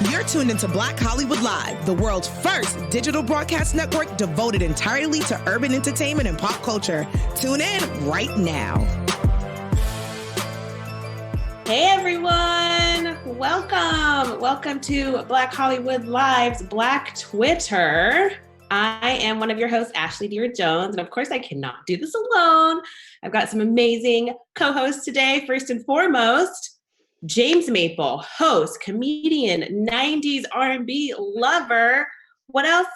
You're tuned into Black Hollywood Live, the world's first digital broadcast network devoted entirely to urban entertainment and pop culture. Tune in right now. Hey everyone, welcome to Black Hollywood Live's Black Twitter. I am one of your hosts, Ashley Dear Jones, and of course I cannot do this alone. I've got some amazing co-hosts today. First and foremost, James Maple, host, comedian, 90s R&B lover. What else?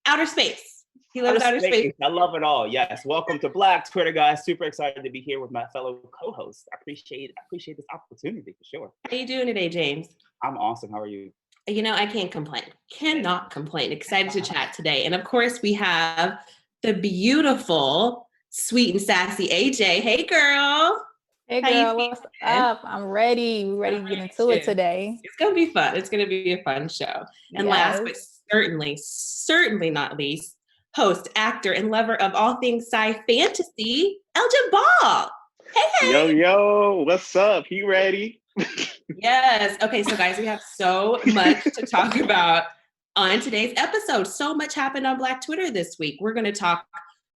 Outer space. He loves outer space. I love it all. Yes. Welcome to Black Twitter, guys. Super excited to be here with my fellow co-hosts. I appreciate this opportunity for sure. How you doing today, James? I'm awesome. How are you? You know, I can't complain. Cannot complain. Excited to chat today. And of course, we have the beautiful, sweet and sassy AJ. Hey, girl. Hey girl, what's up? I'm ready. We're ready to get into it today. It's going to be fun. It's going to be a fun show. And last but certainly not least, host, actor, and lover of all things sci fantasy, Elgin Ball. Hey. Yo, what's up? You ready? Yes. Okay, so guys, we have so much to talk about on today's episode. So much happened on Black Twitter this week. We're going to talk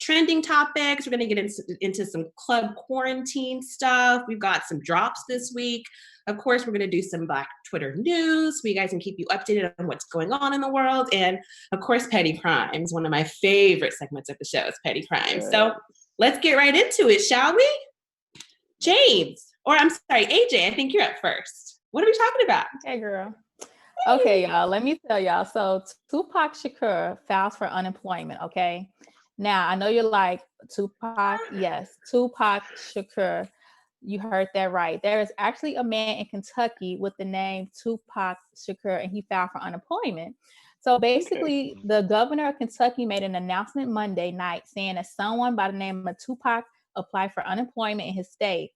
trending topics. We're going to get into some club quarantine stuff. We've got some drops this week. Of course, we're going to do some Black Twitter news so you guys can keep you updated on what's going on in the world. And of course, Petty Crimes, one of my favorite segments of the show is Petty Crimes. So let's get right into it, shall we? James, or I'm sorry, AJ, I think you're up first. What are we talking about? Hey, girl. Okay, y'all, let me tell y'all. So Tupac Shakur files for unemployment, okay? Now, I know you're like, Tupac? Yes, Tupac Shakur. You heard that right. There is actually a man in Kentucky with the name Tupac Shakur, and he filed for unemployment. So basically, the governor of Kentucky made an announcement Monday night saying that someone by the name of Tupac applied for unemployment in his state.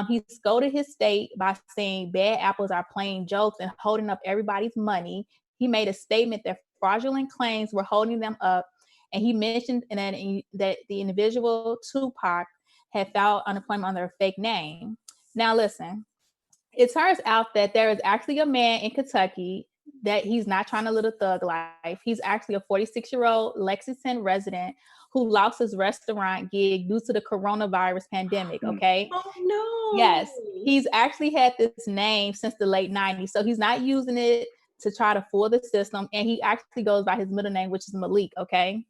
He scolded his state by saying bad apples are playing jokes and holding up everybody's money. He made a statement that fraudulent claims were holding them up. And he mentioned that the individual Tupac had filed unemployment under a fake name. Now, listen, it turns out that there is actually a man in Kentucky that he's not trying to live a thug life. He's actually a 46-year-old Lexington resident who lost his restaurant gig due to the coronavirus pandemic, okay? Oh, no. Yes, he's actually had this name since the late 90s. So he's not using it to try to fool the system. And he actually goes by his middle name, which is Malik, okay?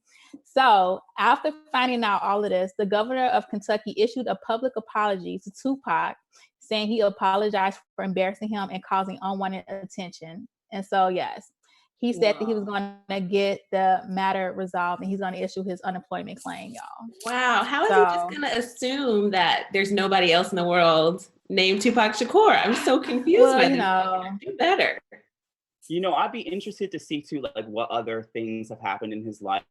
So after finding out all of this, the governor of Kentucky issued a public apology to Tupac, saying he apologized for embarrassing him and causing unwanted attention. And so, yes, he said that he was going to get the matter resolved and he's going to issue his unemployment claim, y'all. Wow. How is he just going to assume that there's nobody else in the world named Tupac Shakur? I'm so confused by this. Do better. You know, I'd be interested to see too, like what other things have happened in his life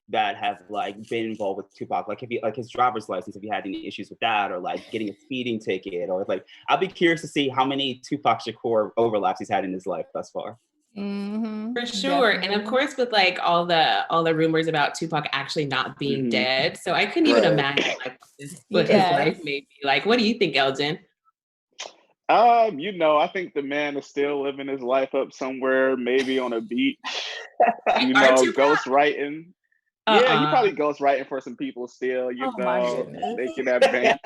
that have like been involved with Tupac, like if he, like his driver's license, if he had any issues with that, or like getting a speeding ticket, or like I'd be curious to see how many Tupac Shakur overlaps he's had in his life thus far. Mm-hmm. For sure. Definitely. And of course, with like all the rumors about Tupac actually not being dead, so I couldn't even imagine like what his life may be like. What do you think, Elgin? You know, I think the man is still living his life up somewhere, maybe on a beach. You know, ghostwriting. Yeah, he probably ghostwriting for some people still. You know, they can have bank.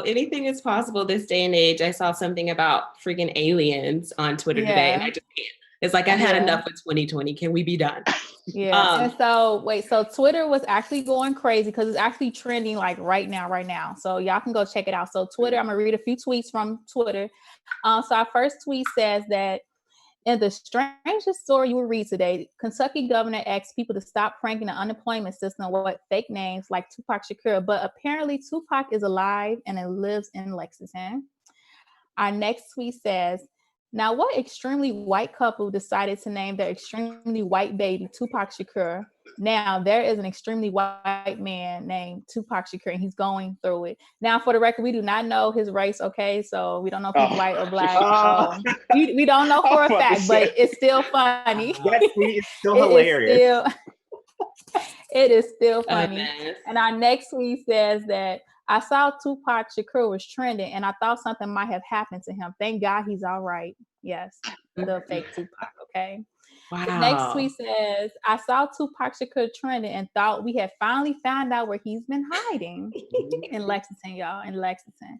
Anything is possible this day and age. I saw something about freaking aliens on Twitter today, and I just can't. It's like I've had enough of 2020. Can we be done? Yeah. And so Twitter was actually going crazy because it's actually trending like right now. So y'all can go check it out. So Twitter, I'm gonna read a few tweets from Twitter. So our first tweet says that in the strangest story you will read today, Kentucky governor asked people to stop pranking the unemployment system with fake names like Tupac Shakur, but apparently Tupac is alive and it lives in Lexington. Our next tweet says, now what extremely white couple decided to name their extremely white baby Tupac Shakur? Now there is an extremely white man named Tupac Shakur and he's going through it. Now for the record, we do not know his race, okay? So we don't know if he's white or black. We don't know for a fact, but it's still funny. That tweet is still hilarious. It is still funny. And our next tweet says that I saw Tupac Shakur was trending, and I thought something might have happened to him. Thank God he's all right. Yes, the fake Tupac. Okay. Wow. The next tweet says, I saw Tupac Shakur trending and thought we had finally found out where he's been hiding in Lexington, y'all, in Lexington.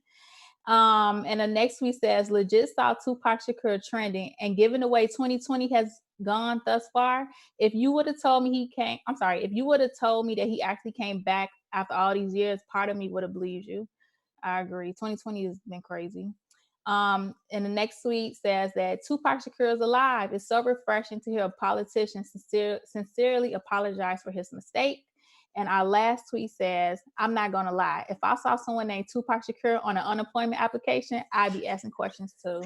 And the next tweet says, legit saw Tupac Shakur trending, and given the way 2020 has gone thus far, if you would have told me if you would have told me that he actually came back after all these years, part of me would have believed you. I agree. 2020 has been crazy. And the next tweet says that Tupac Shakur is alive. It's so refreshing to hear a politician sincerely apologize for his mistake. And our last tweet says, I'm not going to lie. If I saw someone named Tupac Shakur on an unemployment application, I'd be asking questions too.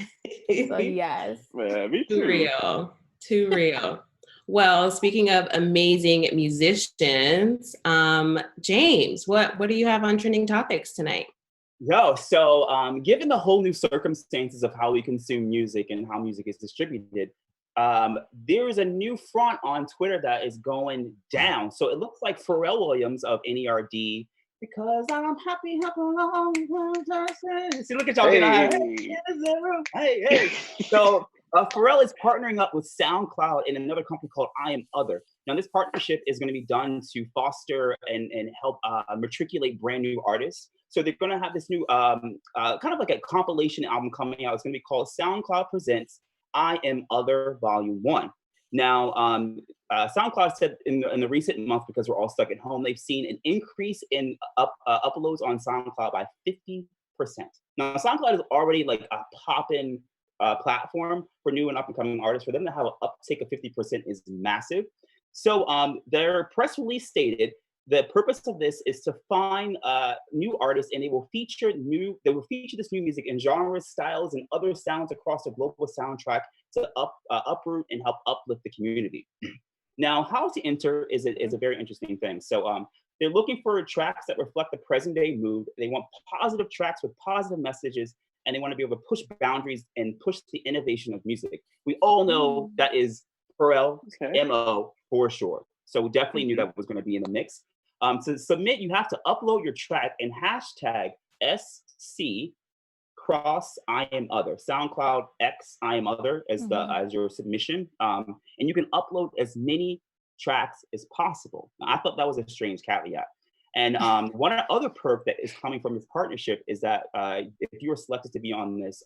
So yes. Man, me too. Too real. Well, speaking of amazing musicians, James, what do you have on trending topics tonight? So given the whole new circumstances of how we consume music and how music is distributed, there is a new front on Twitter that is going down. So it looks like Pharrell Williams of NERD, because I'm happy. See, look at y'all. Hey. So Pharrell is partnering up with SoundCloud and another company called I Am Other. Now, this partnership is going to be done to foster and help matriculate brand new artists. So they're going to have this new kind of like a compilation album coming out. It's going to be called SoundCloud Presents I Am Other Volume 1. Now, SoundCloud said in the recent months, because we're all stuck at home, they've seen an increase in uploads on SoundCloud by 50%. Now, SoundCloud is already like a poppin' platform for new and up-and-coming artists. For them to have an uptake of 50% is massive. So their press release stated the purpose of this is to find new artists, and they will feature this new music in genres, styles, and other sounds across the global soundtrack to uproot and help uplift the community. Now, how to enter is a very interesting thing. So they're looking for tracks that reflect the present day mood. They want positive tracks with positive messages, and they want to be able to push boundaries and push the innovation of music. We all know that is Pharrell's MO for sure. So we definitely knew that was going to be in the mix. To submit, you have to upload your track and hashtag SC cross I Am Other. SoundCloud X I Am Other as as your submission. And you can upload as many tracks as possible. Now, I thought that was a strange caveat. And one other perk that is coming from this partnership is that if you are selected to be on this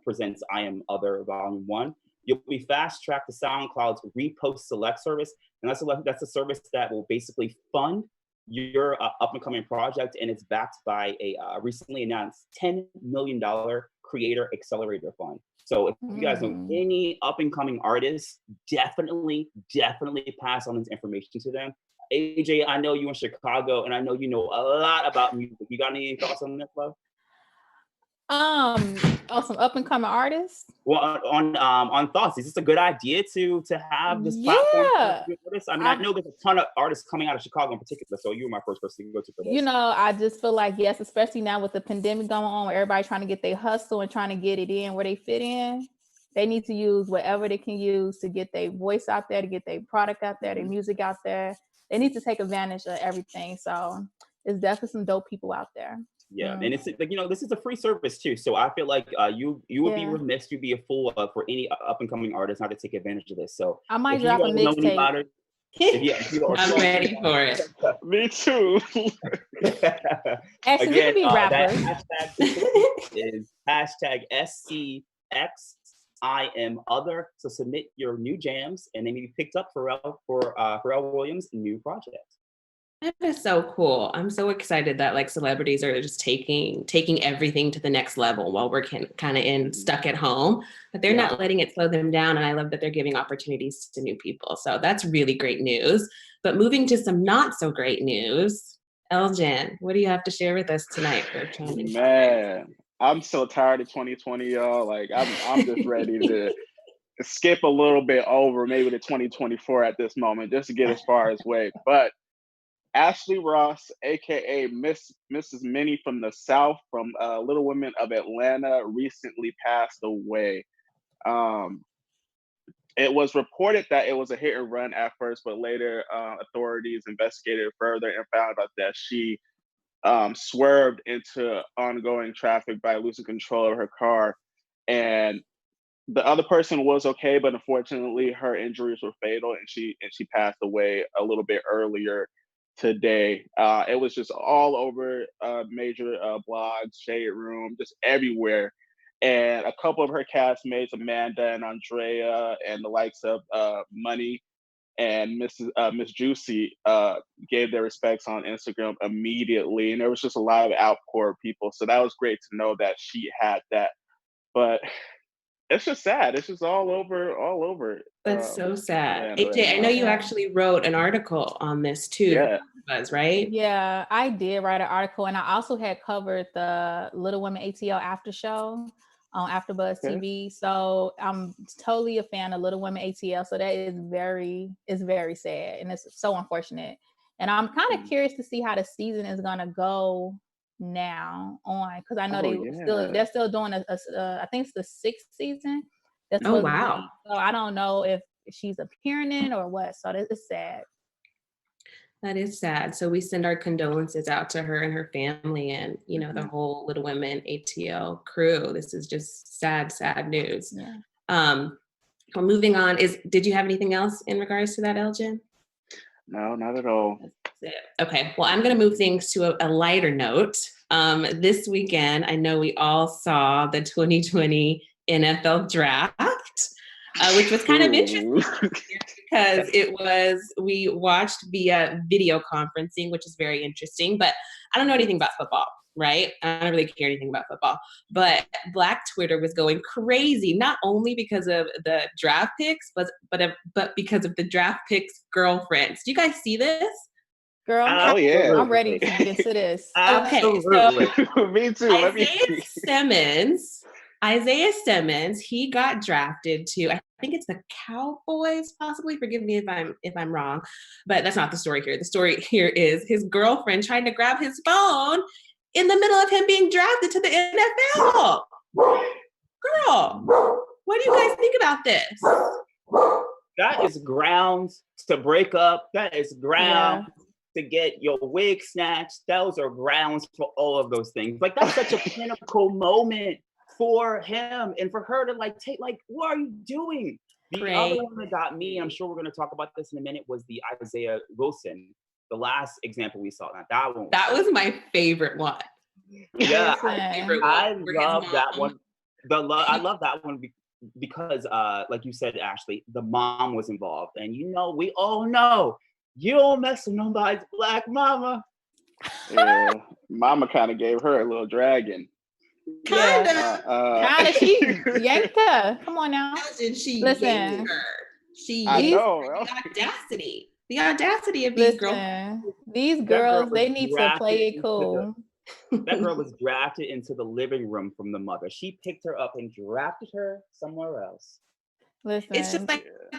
Presents I Am Other Volume 1, you'll be fast-tracked to SoundCloud's Repost Select service. And that's a service that will basically fund your up-and-coming project, and it's backed by a recently announced $10 million Creator Accelerator Fund. So if you guys know any up-and-coming artists, definitely pass on this information to them. AJ, I know you in Chicago, and I know you know a lot about music. You got any thoughts on this, love? Some up and coming artists. Well, on thoughts, is this a good idea to have this platform? I mean, I know there's a ton of artists coming out of Chicago in particular, so you were my first person to go to for this. You know, I just feel like yes, especially now with the pandemic going on, where everybody trying to get their hustle and trying to get it in where they fit in. They need to use whatever they can use to get their voice out there, to get their product out there, their music out there. They need to take advantage of everything. So it's definitely some dope people out there. Yeah, and it's like, you know, this is a free service too. So I feel like you would be remiss, you'd be a fool for any up and coming artist not to take advantage of this. So I might drop a mixtape. I'm ready for it. Me too. Actually, again, we can be rappers. That is hashtag SCX I Am Other. So submit your new jams, and they may be picked up for Pharrell Williams' new project. That is so cool. I'm so excited that like celebrities are just taking everything to the next level while we're kind of stuck at home, but they're not letting it slow them down. And I love that they're giving opportunities to new people. So that's really great news. But moving to some not so great news, Elgin, what do you have to share with us tonight for trending? Man, I'm so tired of 2020, y'all. Like I'm just ready to skip a little bit over maybe to 2024 at this moment, just to get as far as way. But Ashley Ross, aka Mrs. Minnie from the South, from Little Women of Atlanta, recently passed away. It was reported that it was a hit and run at first, but later authorities investigated further and found out that she swerved into ongoing traffic by losing control of her car, and the other person was okay, but unfortunately her injuries were fatal, and she passed away a little bit earlier today. It was just all over major blogs, Shade Room, just everywhere. And a couple of her castmates, Amanda and Andrea, and the likes of Money and Miss Juicy, gave their respects on Instagram immediately, and there was just a lot of outpour of people. So that was great to know that she had that. But it's just sad. It's just all over. That's so sad. Right AJ, I know now. you actually wrote an article on this too. Yeah. Buzz, right? Yeah, I did write an article, and I also had covered the Little Women ATL after show on AfterBuzz TV. So I'm totally a fan of Little Women ATL. So that is very sad, and it's so unfortunate. And I'm kind of curious to see how the season is gonna go now on, because I know they're still doing I think it's the 6th season. That's supposed to be. So I don't know if she's appearing in or what. So it's sad. That is sad. So we send our condolences out to her and her family, and the whole Little Women ATL crew. This is just sad news. Yeah. Well, moving on. Did you have anything else in regards to that, Elgin? No, not at all. That's it. Okay. Well, I'm going to move things to a lighter note. This weekend, I know we all saw the 2020 NFL draft, which was kind of interesting because we watched via video conferencing, which is very interesting, but I don't know anything about football, right? I don't really care anything about football, but Black Twitter was going crazy, not only because of the draft picks, but because of the draft picks' girlfriends. Do you guys see this? Girl, I'm ready to get into this. Okay, so me too. Isaiah Simmons, he got drafted to, I think it's the Cowboys, possibly. Forgive me if I'm wrong, but that's not the story here. The story here is his girlfriend trying to grab his phone in the middle of him being drafted to the NFL. Girl, what do you guys think about this? That is grounds to break up. That is grounds to get your wig snatched. Those are grounds for all of those things. Like, that's such a pinnacle moment for him and for her to take, what are you doing? The other one that got me, I'm sure we're going to talk about this in a minute, was the Isaiah Wilson, the last example we saw. Now, that was my favorite one. Yeah, I love that one. I love that one because, like you said, Ashley, the mom was involved, and we all know you don't mess with nobody's Black mama. Yeah, mama kind of gave her a little dragon. Kinda. She yanked her. Come on now. She listen. Yanked her. The audacity of these girls. These girls, they need to play it cool. That girl was drafted into the living room from the mother. She picked her up and drafted her somewhere else. Listen. It's just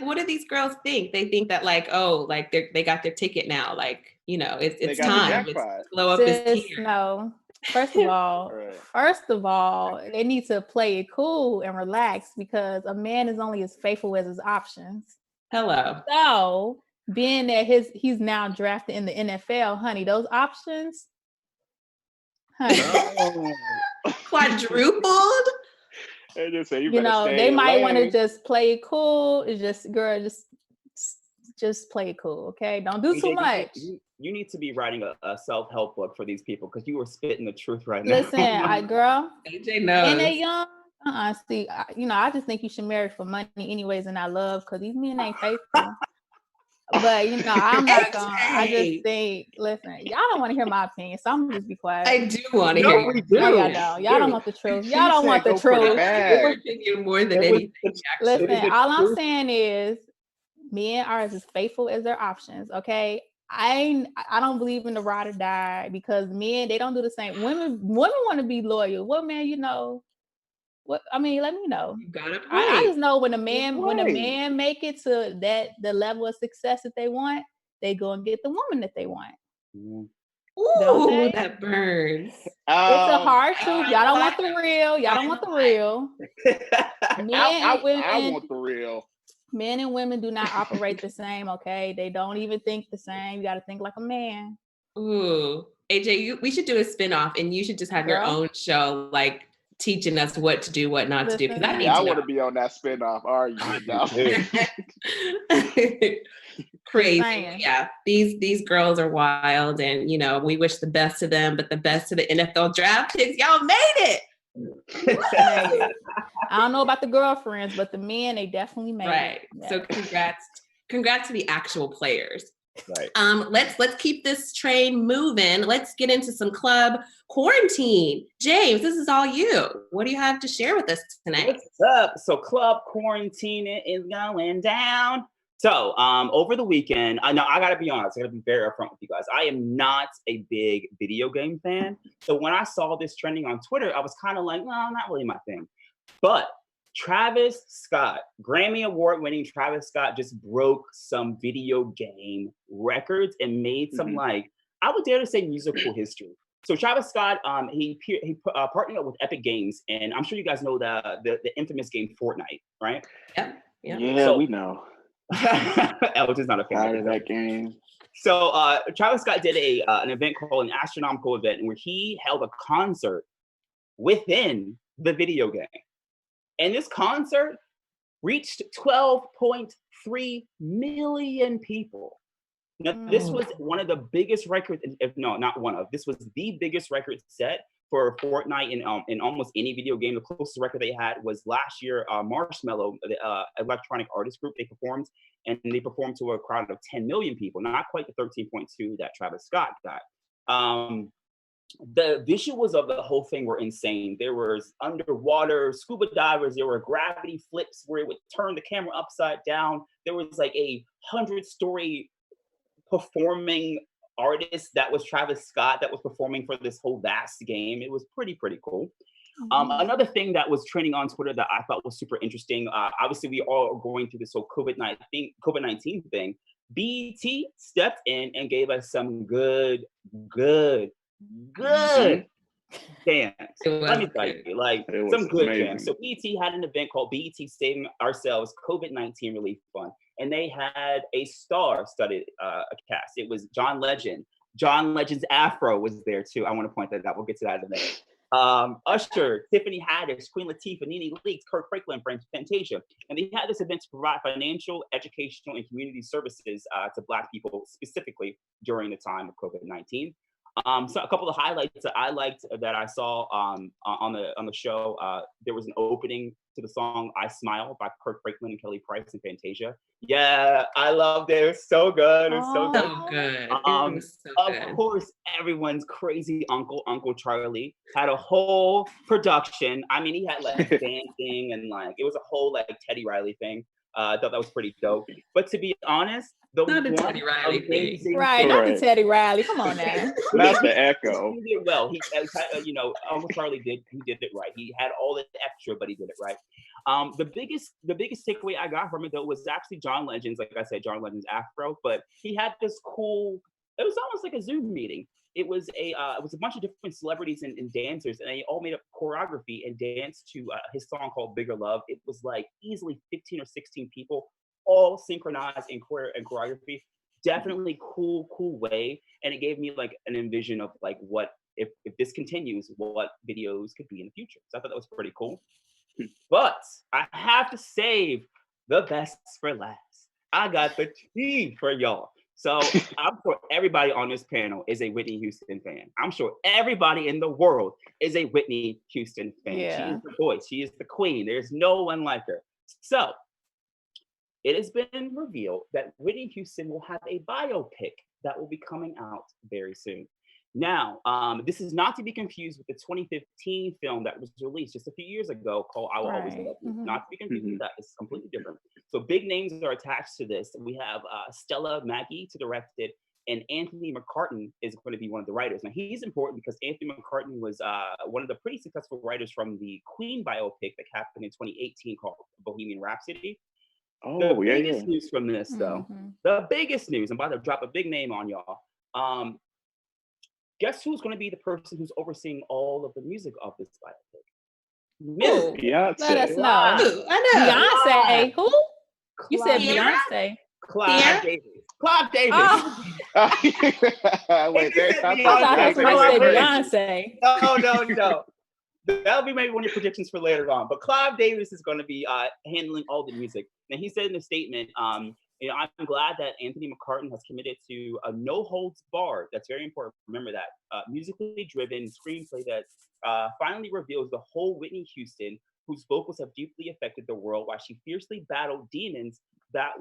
what do these girls think? They think that they got their ticket now. It's time. It's blow up his tier. No. First of all, they need to play it cool and relax, because a man is only as faithful as his options. Hello. So, being that he's now drafted in the NFL, honey, those options, honey, quadrupled. They just say they might want to just play it cool. It's just, girl, just play it cool, okay? Don't do too much. You need to be writing a self-help book for these people, because you are spitting the truth right now. Listen, girl, AJ knows. And they young. See, I just think you should marry for money anyways, and I love, because these men ain't faithful. But I'm not gonna. I just think, listen, y'all don't want to hear my opinion, so I'm gonna just be quiet. I do want to hear. We do. No, y'all don't. Y'all don't want the truth. Y'all don't want the truth. Your opinion more than anything. Listen, all I'm saying is, men are as faithful as their options. Okay. I don't believe in the ride or die, because men, they don't do the same. Women want to be loyal. What man, what I mean, let me know. You got it. I just know when a man make it to the level of success that they want, they go and get the woman that they want. Ooh, that burns. It's a hard truth. Y'all don't want the real. Y'all don't want the real. I want the real. Men and women do not operate the same, okay? They don't even think the same. You got to think like a man. Ooh. AJ, we should do a spinoff, and you should just have your own show, like teaching us what to do, what not to do. Because I want to be on that spinoff. Are you? Crazy. Yeah, these girls are wild, and we wish the best to them, but the best to the NFL draft picks. Y'all made it. I don't know about the girlfriends, but the men, they definitely made it. Yeah. So congrats to the actual players. Right. Let's keep this train moving. Let's get into some club quarantine. James, this is all you. What do you have to share with us tonight? What's up? So club quarantine is going down. So over the weekend, I gotta be honest, I gotta be very upfront with you guys. I am not a big video game fan. So when I saw this trending on Twitter, I was kind of like, well, not really my thing. But Travis Scott, Grammy Award winning Travis Scott, just broke some video game records and made some I would dare to say musical history. So Travis Scott, he partnered up with Epic Games, and I'm sure you guys know the infamous game Fortnite, right? Yeah, we know. Elge is not a fan of that game. So Travis Scott did an event called an astronomical event, where he held a concert within the video game. And this concert reached 12.3 million people. Now, this was one of the biggest records, this was the biggest record set for Fortnite in almost any video game. The closest record they had was last year, Marshmello, the electronic artist group. They performed to a crowd of 10 million people, not quite the 13.2 that Travis Scott got. The visuals of the whole thing were insane. There was underwater scuba divers. There were gravity flips where it would turn the camera upside down. There was like a 100-story performing artist that was Travis Scott that was performing for this whole vast game. It was pretty cool. Another thing that was trending on Twitter that I thought was super interesting, obviously we all are going through this whole COVID-19 thing. BET stepped in and gave us some good dance. Let me tell you, some good jams. So BET had an event called BET Saving Ourselves COVID-19 Relief Fund, and they had a star-studded cast. It was John Legend. John Legend's afro was there too. I want to point that out. We'll get to that in a minute. Usher, Tiffany Haddish, Queen Latifah, Nene Leakes, Kirk Franklin, Fantasia. And they had this event to provide financial, educational, and community services to Black people, specifically during the time of COVID-19. So a couple of highlights that I liked that I saw on the show. There was an opening to the song "I Smile" by Kirk Franklin and Kelly Price and Fantasia. Yeah, I loved it. It was so good. It was so good. Of course, everyone's crazy Uncle Charlie had a whole production. I mean, he had like dancing and it was a whole Teddy Riley thing. I thought that was pretty dope. But to be honest, not the Teddy Riley thing. Right, not the Teddy Riley. Come on now. Not the echo. He did well. Uncle Charlie did it right. He had all the extra, but he did it right. The biggest takeaway I got from it though was actually John Legend's, like I said, John Legend's afro, but he had this cool, it was almost like a Zoom meeting. It was a bunch of different celebrities and dancers, and they all made up choreography and danced to his song called Bigger Love. It was like easily 15 or 16 people, all synchronized in choreography. Definitely cool way. And it gave me an envision of what, if this continues, what videos could be in the future. So I thought that was pretty cool. But I have to save the best for last. I got the tea for y'all. So I'm sure everybody on this panel is a Whitney Houston fan. I'm sure everybody in the world is a Whitney Houston fan. Yeah. She is the voice. She is the queen. There's no one like her. So it has been revealed that Whitney Houston will have a biopic that will be coming out very soon. Now, this is not to be confused with the 2015 film that was released just a few years ago called I Will Always Love You. Not to be confused with that. It's completely different. So big names are attached to this. We have Stella Maggie to direct it, and Anthony McCartan is going to be one of the writers. Now, he's important because Anthony McCartan was one of the pretty successful writers from the Queen biopic that happened in 2018 called Bohemian Rhapsody. The biggest news from this, though, the biggest news, I'm about to drop a big name on y'all. Guess who's going to be the person who's overseeing all of the music of this biopic? Beyonce. Let us know. I know. Beyonce. Who? You said Beyonce. Clive Davis. Clive Davis. Oh. Wait, Beyonce. I thought somebody said Beyonce. No. That'll be maybe one of your predictions for later on. But Clive Davis is going to be handling all the music. And he said in a statement, I'm glad that Anthony McCartan has committed to a no holds barred. That's very important. Remember that musically driven screenplay that finally reveals the whole Whitney Houston, whose vocals have deeply affected the world while she fiercely battled demons that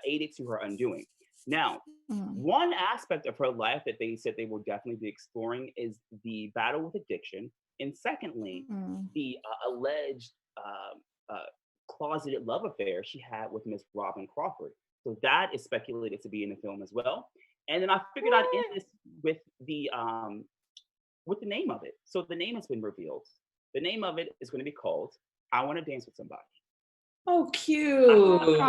aided to her undoing. Now, one aspect of her life that they said they will definitely be exploring is the battle with addiction. And secondly, the alleged closeted love affair she had with Miss Robin Crawford. So that is speculated to be in the film as well. And then I figured I'd end this with the name of it. So the name has been revealed. The name of it is going to be called "I Want to Dance with Somebody." Oh, cute!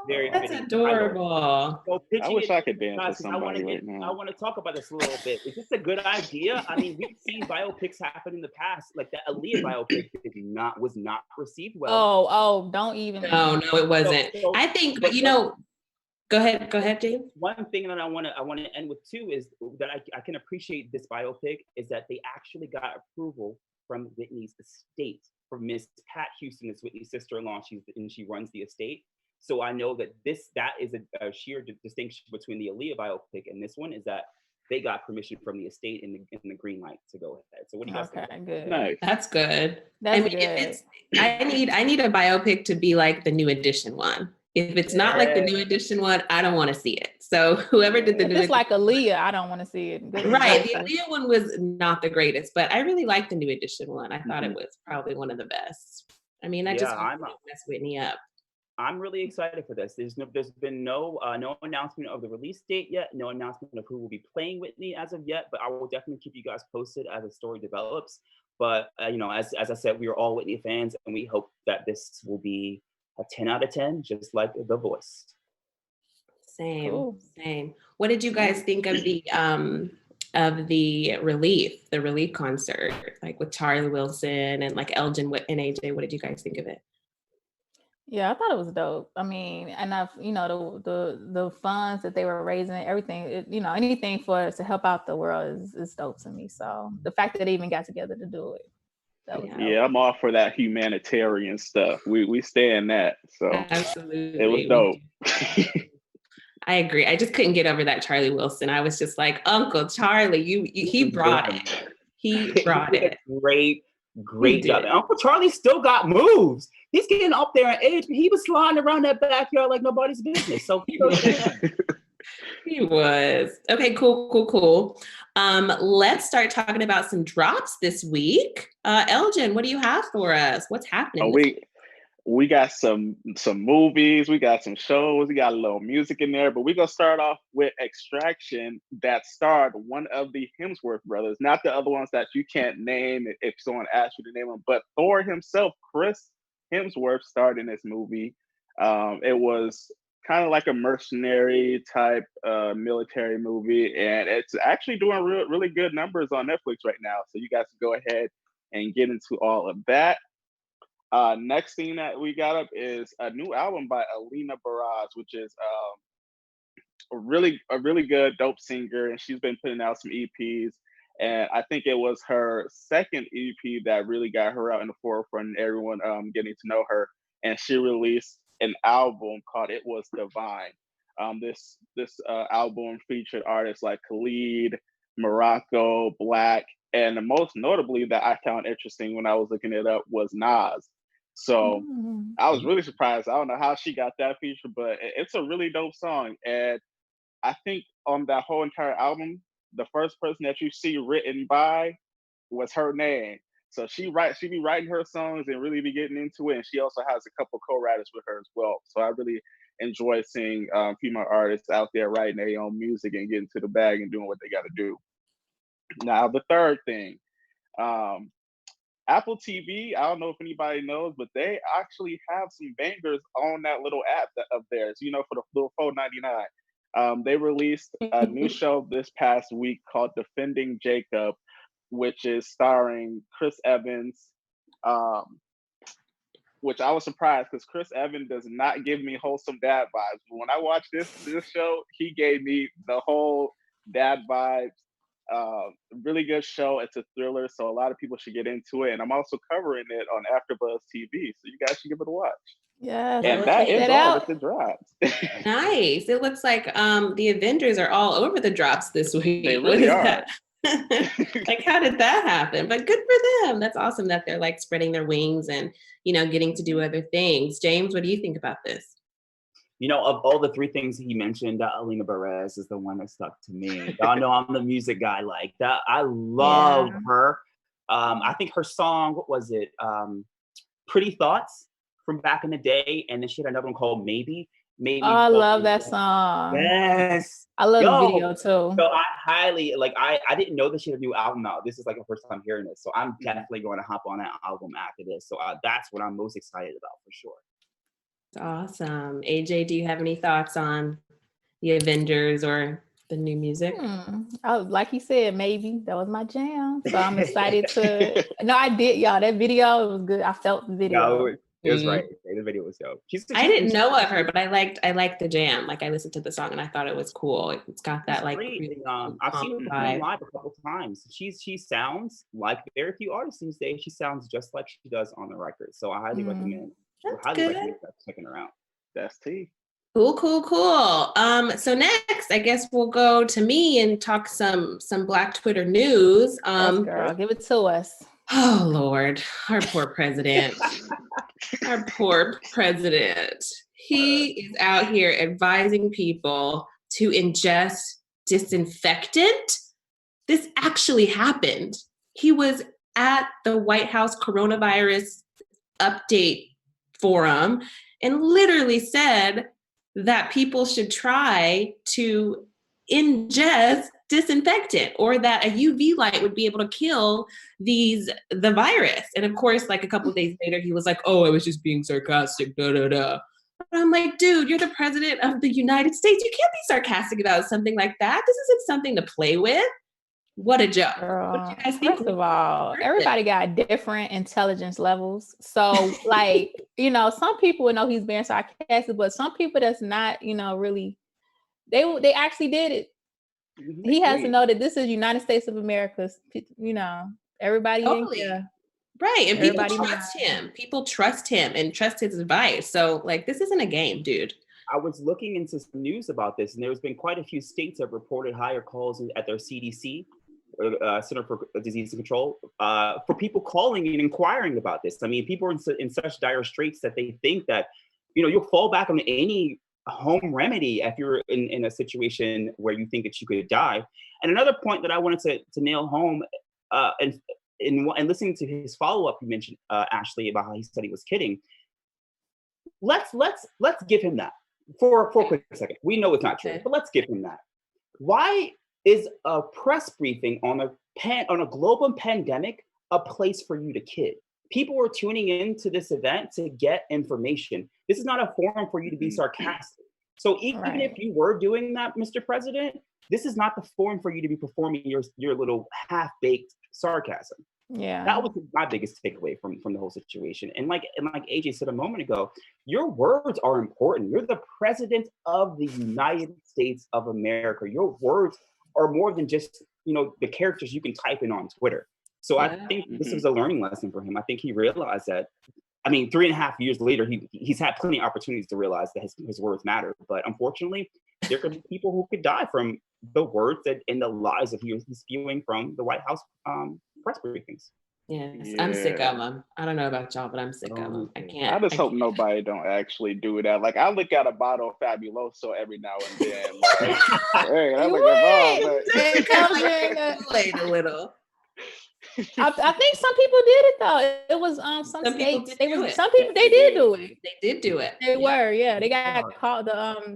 Very That's fitting. adorable. I wish I could dance with somebody right now. I want to talk about this a little bit. Is this a good idea? I mean, we've seen biopics happen in the past. Like the Aaliyah biopic was not received well. Oh, don't even. No, it wasn't. I think, but go ahead, James. One thing that I want to end with too is that I can appreciate this biopic is that they actually got approval from Whitney's estate, from Miss Pat Houston, is Whitney's sister-in-law. She runs the estate. So I know that that is a sheer distinction between the Aaliyah biopic and this one, is that they got permission from the estate in the green light to go ahead. So what do you guys think? Good. Nice. That's good. That's good. I need a biopic to be like the New Edition one. If it's not like the New Edition one, I don't want to see it. So whoever did the New Edition, like Aaliyah, I don't want to see it. Right. The Aaliyah one was not the greatest, but I really liked the New Edition one. I thought it was probably one of the best. I mean, I just want to mess Whitney up. I'm really excited for this. There's been no announcement of the release date yet, no announcement of who will be playing Whitney as of yet, but I will definitely keep you guys posted as the story develops. But as I said, we are all Whitney fans, and we hope that this will be a 10 out of 10, just like The Voice. Same. What did you guys think of the relief concert, like with Charlie Wilson and like Elgin and AJ? What did you guys think of it? Yeah, I thought it was dope. I mean, and the funds that they were raising, everything, anything to help out the world is dope to me. So the fact that they even got together to do it. Yeah, I'm all for that humanitarian stuff. We stay in that. So absolutely, it was dope. I agree. I just couldn't get over that Charlie Wilson. I was just like, Uncle Charlie, he brought it. He brought it. Great job. And Uncle Charlie still got moves. He's getting up there in age, but he was sliding around that backyard like nobody's business. So he was. Okay, cool. Let's start talking about some drops this week. Elgin, what do you have for us? What's happening? We got some movies, we got some shows, we got a little music in there, but we're gonna start off with Extraction that starred one of the Hemsworth brothers, not the other ones that you can't name if someone asks you to name them, but Thor himself, Chris Hemsworth, starred in this movie. It was kind of like a mercenary type military movie, and it's actually doing really good numbers on Netflix right now. So you guys can go ahead and get into all of that. Next thing that we got up is a new album by Alina Baraz, which is a really good, dope singer, and she's been putting out some EPs. And I think it was her second EP that really got her out in the forefront and everyone getting to know her. And she released an album called It Was Divine. This album featured artists like Khalid, Morocco, Black, and the most notably that I found interesting when I was looking it up was Nas. So I was really surprised. I don't know how she got that feature, but it's a really dope song. And I think on that whole entire album, the first person that you see written by was her name. So she be writing her songs and really be getting into it. And she also has a couple co-writers with her as well. So I really enjoy seeing female artists out there writing their own music and getting to the bag and doing what they got to do. Now, the third thing, Apple TV, I don't know if anybody knows, but they actually have some bangers on that little app of theirs, for the little $4.99. They released a new show this past week called Defending Jacob, which is starring Chris Evans, which I was surprised because Chris Evans does not give me wholesome dad vibes. But when I watched this show, he gave me the whole dad vibes. Really good show. It's a thriller, so a lot of people should get into it. And I'm also covering it on AfterBuzz TV, so you guys should give it a watch. Yeah, And that is all with the drops. Nice. It looks like the Avengers are all over the drops this week. They really are. That? Like, how did that happen? But good for them. That's awesome that they're like spreading their wings and, you know, getting to do other things. James, what do you think about this? You know, of all the three things he mentioned, Alina Perez is the one that stuck to me. Y'all know I'm the music guy like that. I love her. I think her song, what was it? Pretty Thoughts from back in the day. And then she had another one called Maybe. I love that song. Yes. I love the video too. So I highly, like, I didn't know that she had a new album out. This is like the first time hearing this. So I'm definitely going to hop on that album after this. So that's what I'm most excited about for sure. Awesome. AJ, do you have any thoughts on the Avengers or the new music? Like you said, maybe that was my jam. So I'm excited to. No, I did, y'all. That video, it was good. I felt the video. No, it was right. The video was dope. I didn't know of her, but I liked the jam. Like, I listened to the song and I thought it was cool. It's got that like. Really, I've seen her live a couple times. She sounds like very few artists these days. She sounds just like she does on the record. So I highly recommend. Recommend checking her out. That's tea. Cool. So next, I guess we'll go to me and talk some Black Twitter news. Yes, girl, give it to us. Oh Lord, our poor president. Our poor president. He is out here advising people to ingest disinfectant. This actually happened. He was at the White House coronavirus update forum and literally said that people should try to ingest disinfectant, or that a UV light would be able to kill the virus. And of course, like a couple of days later, he was like, "Oh, I was just being sarcastic." Da da da. But I'm like, dude, you're the president of the United States. You can't be sarcastic about something like that. This isn't something to play with. What a joke. Girl, what do you guys think? first of all, everybody got different intelligence levels. So like, you know, some people would know he's being sarcastic, but some people that's not, you know, really, they actually did it. He has to know that this is United States of America. You know, everybody totally. Right. And people trust him. People trust him and trust his advice. So like, this isn't a game, dude. I was looking into some news about this, and there's been quite a few states that have reported higher calls at their CDC, Center for Disease Control, for people calling and inquiring about this. I mean, people are in such dire straits that they think that, you know, you'll fall back on any home remedy if you're in a situation where you think that you could die. And another point that I wanted to nail home, and listening to his follow-up, you mentioned, Ashley, about how he said he was kidding. Let's give him that for a quick second. We know it's not true, but let's give him that. Why is a press briefing on a global pandemic a place for you to kid? People are tuning in to this event to get information. This is not a forum for you to be sarcastic. So even if you were doing that, Mr. President, this is not the forum for you to be performing your little half-baked sarcasm. Yeah, that was my biggest takeaway from the whole situation. And like AJ said a moment ago, your words are important. You're the president of the United States of America. Your words are more than just, you know, the characters you can type in on Twitter. So I think this was a learning lesson for him. I think he realized that. I mean, 3.5 years later, he's had plenty of opportunities to realize that his words matter. But unfortunately, there could be people who could die from the words and the lies that he's spewing from the White House press briefings. Yes, I'm sick of them. I don't know about y'all, but I'm sick of them. I can't. I just hope nobody don't actually do that. Like, I look at a bottle of Fabuloso every now and then. Like, hey, I look at Late a little. I think some people did it though. It was some states. Some people did do it. They did do it. They were, yeah. They got called.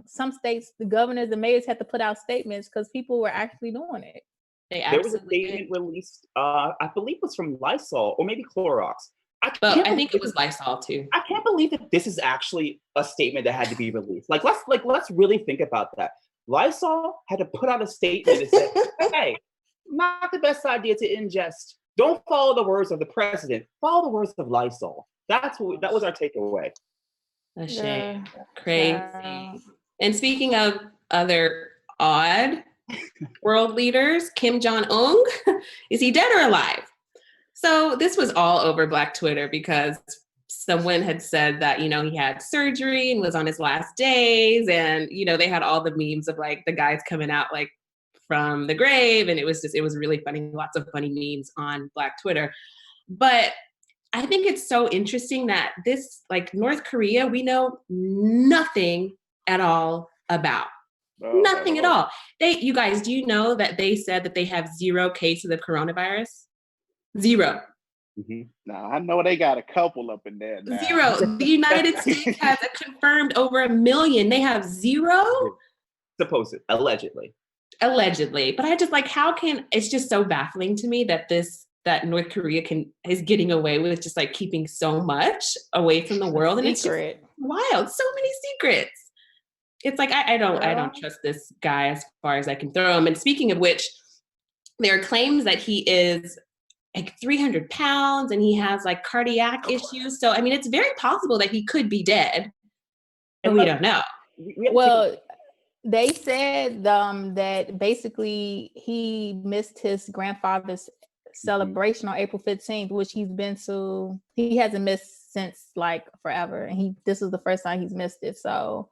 Some states, the governors, the mayors had to put out statements because people were actually doing it. There was a statement released, I believe it was from Lysol or maybe Clorox. I think it was Lysol too. I can't believe that this is actually a statement that had to be released. Let's really think about that. Lysol had to put out a statement that said, "Hey, not the best idea to ingest Don't follow the words of the president. Follow the words of Lysol. That was our takeaway. A shame. Crazy. And speaking of other odd world leaders, Kim Jong-Un, is he dead or alive? So this was all over Black Twitter because someone had said that, he had surgery and was on his last days. And, they had all the memes of like the guys coming out like from the grave. And it was really funny. Lots of funny memes on Black Twitter. But I think it's so interesting that this, like North Korea, we know nothing at all about. Nothing at all. You guys, do you know that they said that they have 0 cases of coronavirus? 0. Mm-hmm. Now I know they got a couple up in there now. 0. The United States has confirmed over 1 million. They have 0? Supposedly, allegedly. But I just like, it's just so baffling to me that North Korea is getting away with just like keeping so much away from the world. And it's just wild. So many secrets. It's like, I don't trust this guy as far as I can throw him. And speaking of which, there are claims that he is like 300 pounds and he has like cardiac issues. So, I mean, it's very possible that he could be dead, but we don't know. Well, they said that basically he missed his grandfather's celebration on April 15th, which he hasn't missed since like forever. And this was the first time he's missed it. So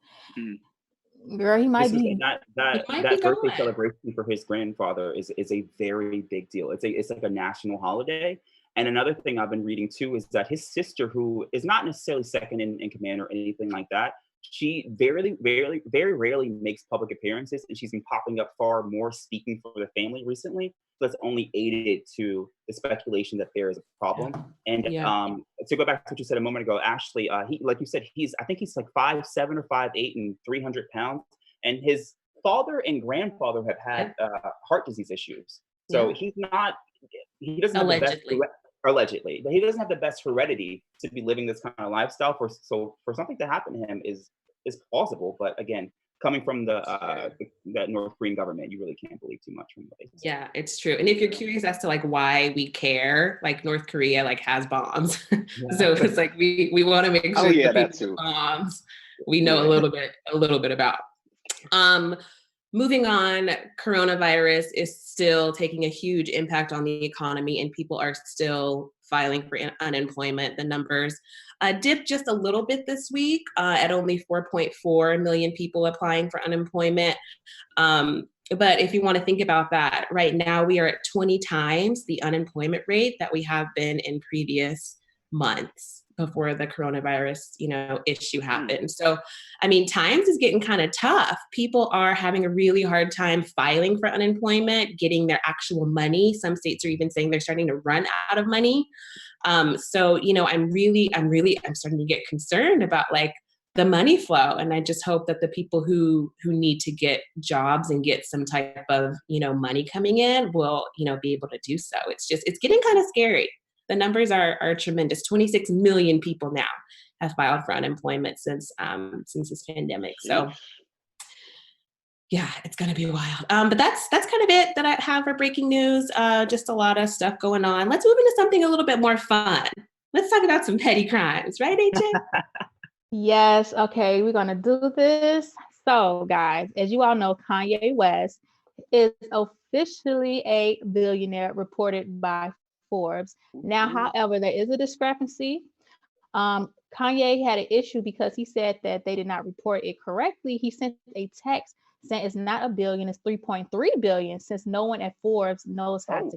girl, he might be. That birthday celebration for his grandfather is a very big deal. It's like a national holiday. And another thing I've been reading too is that his sister, who is not necessarily second in command or anything like that, she very rarely makes public appearances, and she's been popping up far more speaking for the family recently. So that's only aided to the speculation that there is a problem. And to go back to what you said a moment ago, Ashley, he, like you said, I think he's like 5'7" or 5'8" and 300 pounds. And his father and grandfather have had heart disease issues. So he doesn't have allegedly, but he doesn't have the best heredity to be living this kind of lifestyle. So for something to happen to him is plausible. But again, coming from the North Korean government, you really can't believe too much from what they say. Yeah, it's true. And if you're curious as to like why we care, like North Korea like has bombs. So it's like we want to make sure the people with bombs we know a little bit about. Moving on, coronavirus is still taking a huge impact on the economy and people are still filing for unemployment. The numbers dipped just a little bit this week at only 4.4 million people applying for unemployment. But if you want to think about that, right now we are at 20 times the unemployment rate that we have been in previous months before the coronavirus, issue happened. So, I mean, times is getting kind of tough. People are having a really hard time filing for unemployment, getting their actual money. Some states are even saying they're starting to run out of money. So, I'm starting to get concerned about like the money flow. And I just hope that the people who need to get jobs and get some type of, money coming in will, be able to do so. It's getting kind of scary. The numbers are tremendous. 26 million people now have filed for unemployment since this pandemic. So yeah, it's gonna be wild. But that's kind of it that I have for breaking news. Just a lot of stuff going on. Let's move into something a little bit more fun. Let's talk about some petty crimes, right, AJ? Yes. Okay, we're gonna do this. So, guys, as you all know, Kanye West is officially a billionaire, reported by Forbes. Now, however, there is a discrepancy. Kanye had an issue because he said that they did not report it correctly. He sent a text saying it's not $1 billion, it's 3.3 billion, since no one at Forbes knows how to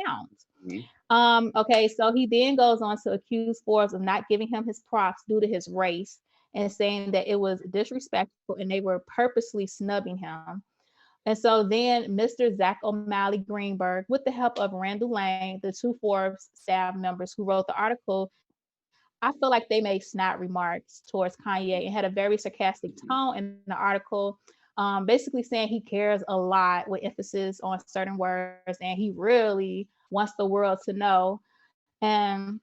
count. Okay, so he then goes on to accuse Forbes of not giving him his props due to his race and saying that it was disrespectful and they were purposely snubbing him. And so then Mr. Zach O'Malley Greenberg, with the help of Randall Lang, the 2 Forbes staff members who wrote the article, I feel like they made snide remarks towards Kanye and had a very sarcastic tone in the article, basically saying he cares a lot with emphasis on certain words and he really wants the world to know. And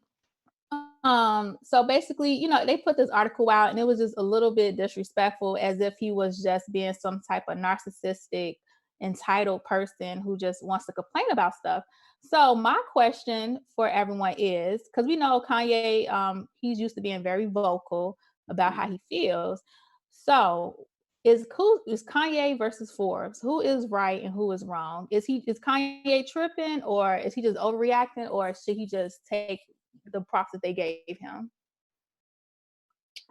so basically, they put this article out and it was just a little bit disrespectful, as if he was just being some type of narcissistic, entitled person who just wants to complain about stuff. So my question for everyone is, because we know Kanye, he's used to being very vocal about how he feels. So is Kanye versus Forbes? Who is right and who is wrong? Is Kanye tripping, or is he just overreacting, or should he just take the props that they gave him?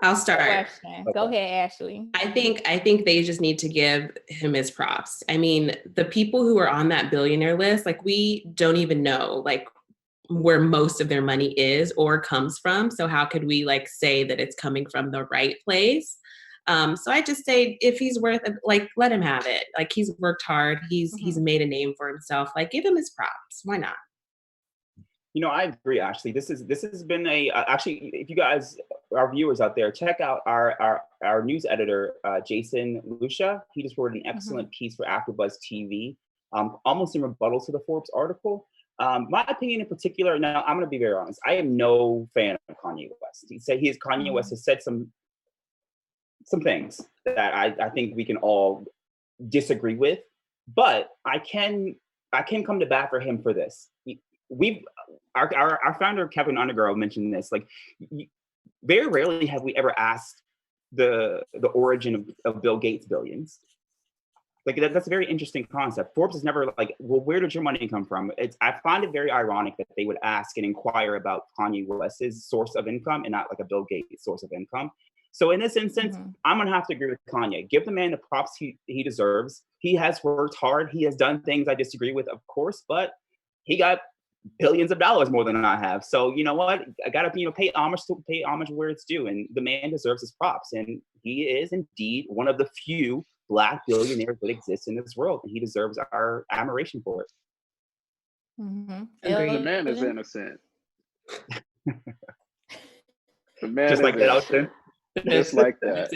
I'll start. Okay. Go ahead, Ashley. I think they just need to give him his props. I mean, the people who are on that billionaire list, like, we don't even know like where most of their money is or comes from. So how could we like say that it's coming from the right place? So I just say, if he's worth it, like, let him have it. Like, he's worked hard. He's made a name for himself. Like, give him his props. Why not? You know, I agree, Ashley. This has been actually, if you guys, our viewers out there, check out our news editor, Jason Lucia. He just wrote an excellent piece for AfterBuzz TV, almost in rebuttal to the Forbes article. My opinion in particular, now I'm going to be very honest. I am no fan of Kanye West. Kanye West has said some things that I think we can all disagree with, but I can come to bat for him for this. Our founder, Keven Undergaro, mentioned this. Like, very rarely have we ever asked the origin of Bill Gates' billions. Like, that's a very interesting concept. Forbes is never like, well, where did your money come from? I find it very ironic that they would ask and inquire about Kanye West's source of income and not like a Bill Gates source of income. So in this instance, I'm gonna have to agree with Kanye. Give the man the props he deserves. He has worked hard. He has done things I disagree with, of course, but he got billions of dollars more than I have. So you know what? I gotta pay homage where it's due, and the man deserves his props. And he is indeed one of the few Black billionaires that exists in this world, and he deserves our admiration for it. And the man is innocent. The man just like that, Austin. Just like that.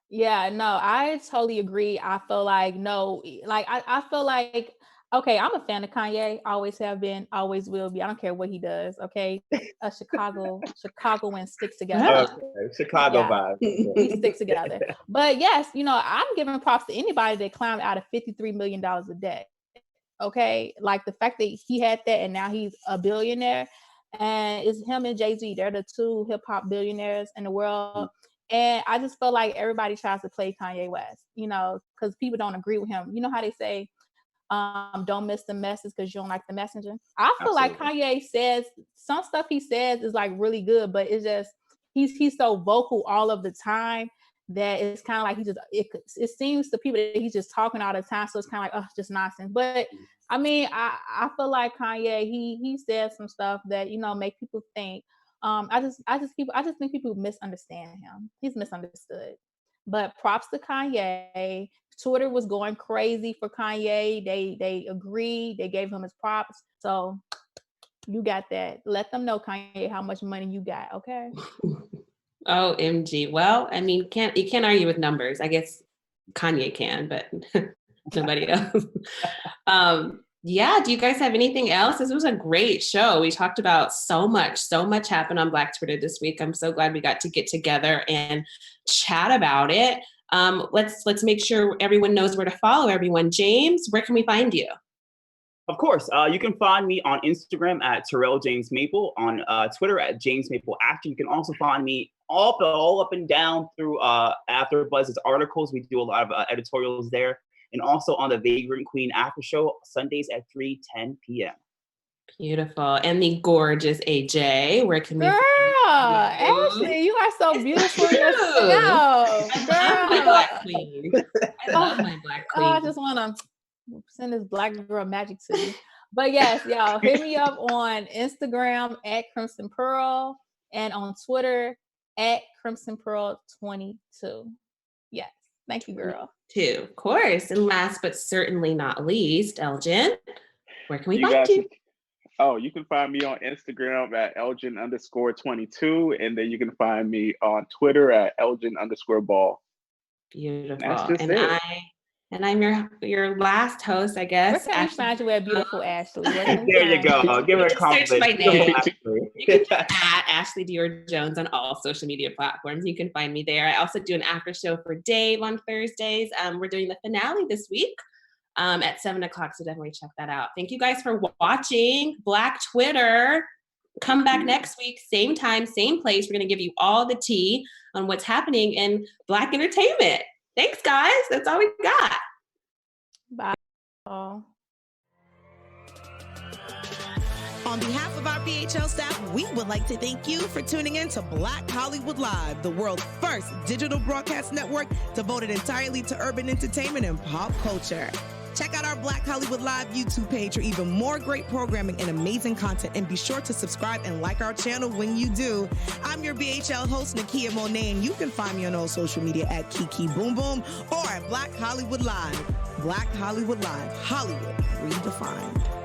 Yeah, no, I totally agree. I feel like I feel like, okay, I'm a fan of Kanye, always have been, always will be. I don't care what he does, okay? Chicagoans sticks together. Okay. Chicago vibe. We stick together. But yes, I'm giving props to anybody that climbed out of $53 million of debt. Okay, like the fact that he had that and now he's a billionaire. And it's him and Jay-Z. They're the two hip hop billionaires in the world. And I just feel like everybody tries to play Kanye West, because people don't agree with him. You know how they say, don't miss the message because you don't like the messenger. I feel like Kanye says some stuff he says is like really good, but it's just he's so vocal all of the time that it's kind of like it seems to people that he's just talking all the time. So it's kind of like, just nonsense. But I mean, I feel like Kanye, he says some stuff that, make people think. I just think people misunderstand him. He's misunderstood. But props to Kanye. Twitter was going crazy for Kanye. They agreed. They gave him his props. So you got that. Let them know, Kanye, how much money you got. Okay. OMG. Well, I mean, you can't argue with numbers. I guess Kanye can, but nobody else. Yeah. Do you guys have anything else? This was a great show. We talked about so much happened on Black Twitter this week. I'm so glad we got to get together and chat about it. Let's make sure everyone knows where to follow everyone. James, where can we find you? Of course, you can find me on Instagram at Terrell James Maple, on Twitter at James Maple Action. You can also find me all up and down through AfterBuzz's articles. We do a lot of editorials there, and also on the Vagrant Queen After Show Sundays at 3:10 p.m. Beautiful. And the gorgeous AJ, where can we find you? Ashley, you are so beautiful yourself. I love my Black queen. I love my Black queen. I just want to send this Black girl magic to you. But yes, y'all, hit me up on Instagram at Crimson Pearl and on Twitter at Crimson Pearl 22. Yes. Thank you, girl. Too, of course. And last but certainly not least, Elgin, where can we find you? You can find me on Instagram at Elgin_22, and then you can find me on Twitter at Elgin_ball. Beautiful. And I'm your last host, I guess. Where can we find you at, beautiful Ashley? There you go. Give her a compliment. Search my name. You can just at Ashley Dior Jones on all social media platforms. You can find me there. I also do an after show for Dave on Thursdays. We're doing the finale this week at 7:00, so definitely check that out. Thank you guys for watching Black Twitter. Come back next week, same time, same place. We're going to give you all the tea on what's happening in Black entertainment. Thanks, guys. That's all we got. Bye. Oh. On behalf of our BHL staff, we would like to thank you for tuning in to Black Hollywood Live, the world's first digital broadcast network devoted entirely to urban entertainment and pop culture. Check out our Black Hollywood Live YouTube page for even more great programming and amazing content. And be sure to subscribe and like our channel when you do. I'm your BHL host, Nakia Monet, and you can find me on all social media at Kiki Boom Boom or at Black Hollywood Live. Black Hollywood Live, Hollywood redefined.